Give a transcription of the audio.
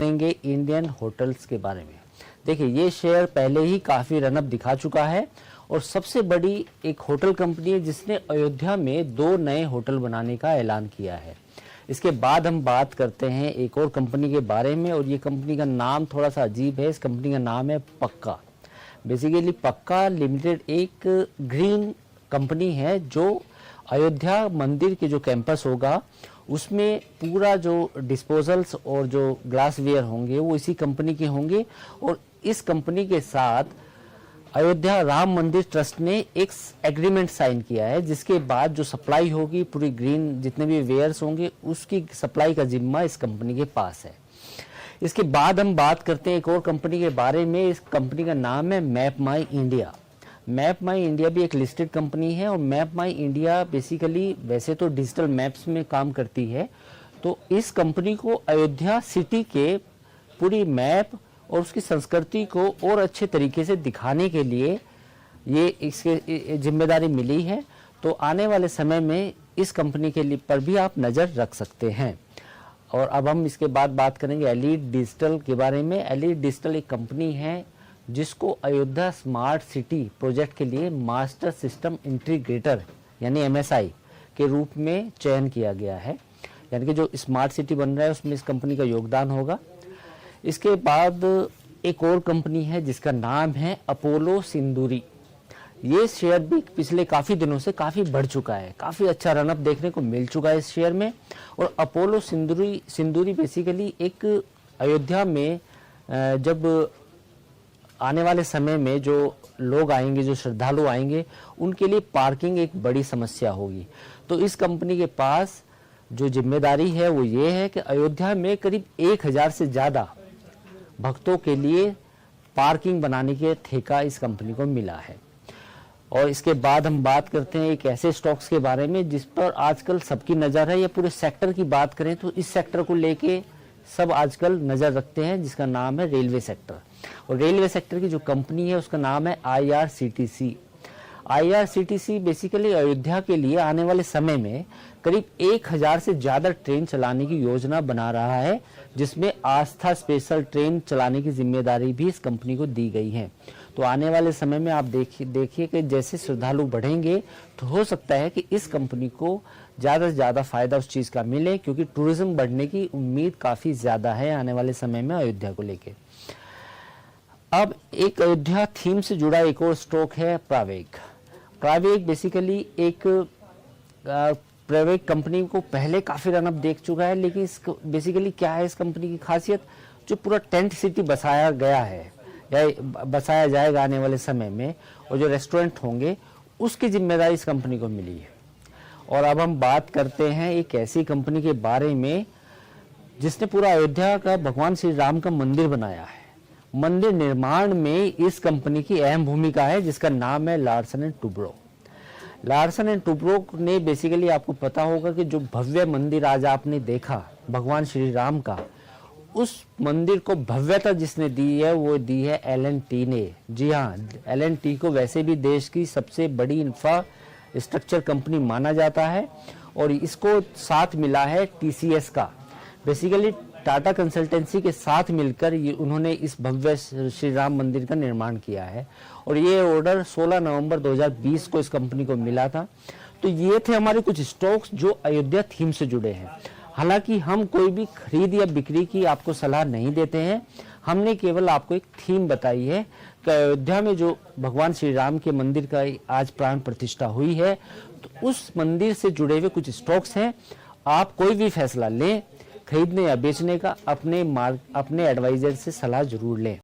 करेंगे Indian hotels के बारे में। देखिए, ये शेयर पहले ही काफ़ी रनअप दिखा चुका है और सबसे बड़ी एक होटल कंपनी है जिसने अयोध्या में 2 नए होटल बनाने का ऐलान किया है। इसके बाद हम बात करते हैं एक और कंपनी के बारे में, और ये कंपनी का नाम थोड़ा सा अजीब है। इस कंपनी का नाम है पक्का। बेसिकली पक्का लिमिटेड एक ग्रीन कंपनी है जो अयोध्या मंदिर के जो कैंपस होगा उसमें पूरा जो डिस्पोजल्स और जो ग्लासवेयर होंगे वो इसी कंपनी के होंगे। और इस कंपनी के साथ अयोध्या राम मंदिर ट्रस्ट ने एक एग्रीमेंट साइन किया है, जिसके बाद जो सप्लाई होगी पूरी ग्रीन जितने भी वेयर्स होंगे उसकी सप्लाई का जिम्मा इस कंपनी के पास है। इसके बाद हम बात करते हैं एक और कंपनी के बारे में। इस कंपनी का नाम है मैप माई इंडिया। मैप माई इंडिया भी एक लिस्टेड कंपनी है और मैप माई इंडिया बेसिकली वैसे तो डिजिटल मैप्स में काम करती है, तो इस कंपनी को अयोध्या सिटी के पूरी मैप और उसकी संस्कृति को और अच्छे तरीके से दिखाने के लिए ये इसके जिम्मेदारी मिली है। तो आने वाले समय में इस कंपनी के लिए पर भी आप नज़र रख सकते हैं। और अब हम इसके बाद बात करेंगे एलीट डिजिटल के बारे में। एलीट डिजिटल एक कंपनी है जिसको अयोध्या स्मार्ट सिटी प्रोजेक्ट के लिए मास्टर सिस्टम इंटीग्रेटर यानी MSI के रूप में चयन किया गया है। यानी कि जो स्मार्ट सिटी बन रहा है उसमें इस कंपनी का योगदान होगा। इसके बाद एक और कंपनी है जिसका नाम है अपोलो सिंदूरी। ये शेयर भी पिछले काफ़ी दिनों से काफ़ी बढ़ चुका है, काफ़ी अच्छा रनअप देखने को मिल चुका है इस शेयर में। और अपोलो सिंदूरी बेसिकली एक अयोध्या में जब आने वाले समय में जो लोग आएंगे, जो श्रद्धालु आएंगे, उनके लिए पार्किंग एक बड़ी समस्या होगी। तो इस कंपनी के पास जो जिम्मेदारी है वो ये है कि अयोध्या में करीब 1000 से ज़्यादा भक्तों के लिए पार्किंग बनाने के ठेका इस कंपनी को मिला है। और इसके बाद हम बात करते हैं एक ऐसे स्टॉक्स के बारे में जिस पर आजकल सबकी नज़र है, या पूरे सेक्टर की बात करें तो इस सेक्टर को लेके सब आजकल नज़र रखते हैं, जिसका नाम है रेलवे सेक्टर। और रेलवे सेक्टर की जो कंपनी है उसका नाम है IRCTC। IRCTC बेसिकली अयोध्या के लिए आने वाले समय में करीब 1000 से ज़्यादा ट्रेन चलाने की योजना बना रहा है, जिसमें आस्था स्पेशल ट्रेन चलाने की जिम्मेदारी भी इस कंपनी को दी गई है। तो आने वाले समय में आप देखिए कि जैसे श्रद्धालु बढ़ेंगे तो हो सकता है कि इस कंपनी को ज़्यादा से ज़्यादा फायदा उस चीज़ का मिले, क्योंकि टूरिज्म बढ़ने की उम्मीद काफ़ी ज़्यादा है आने वाले समय में अयोध्या को लेके। अब एक अयोध्या थीम से जुड़ा एक और स्टॉक है प्रावेग। प्रावेग बेसिकली एक प्रावेग कंपनी को पहले काफ़ी रनअप देख चुका है, लेकिन इस बेसिकली क्या है इस कंपनी की खासियत, जो पूरा टेंट सिटी बसाया गया है या बसाया जाएगा आने वाले समय में, और जो रेस्टोरेंट होंगे उसकी जिम्मेदारी इस कंपनी को मिली है। और अब हम बात करते हैं एक ऐसी कंपनी के बारे में जिसने पूरा अयोध्या का भगवान श्री राम का मंदिर बनाया है। मंदिर निर्माण में इस कंपनी की अहम भूमिका है, जिसका नाम है Larsen and Toubro. Larsen and Toubro ने बेसिकली आपको पता होगा कि जो भव्य मंदिर आज आपने देखा भगवान श्री राम का, उस मंदिर को भव्यता जिसने दी है वो दी है L&T ने। जी हाँ, L&T को वैसे भी देश की सबसे बड़ी इंफ्रास्ट्रक्चर कंपनी माना जाता है, और इसको साथ मिला है TCS का। बेसिकली टाटा कंसल्टेंसी के साथ मिलकर ये उन्होंने इस भव्य श्री राम मंदिर का निर्माण किया है, और ये ऑर्डर 16 नवंबर 2020 को इस कंपनी को मिला था। तो ये थे हमारे कुछ स्टॉक्स जो अयोध्या थीम से जुड़े हैं। हालांकि हम कोई भी खरीद या बिक्री की आपको सलाह नहीं देते हैं, हमने केवल आपको एक थीम बताई है कि अयोध्या में जो भगवान श्री राम के मंदिर का आज प्राण प्रतिष्ठा हुई है, तो उस मंदिर से जुड़े हुए कुछ स्टॉक्स हैं। आप कोई भी फैसला लें खरीदने या बेचने का, अपने एडवाइजर से सलाह जरूर लें।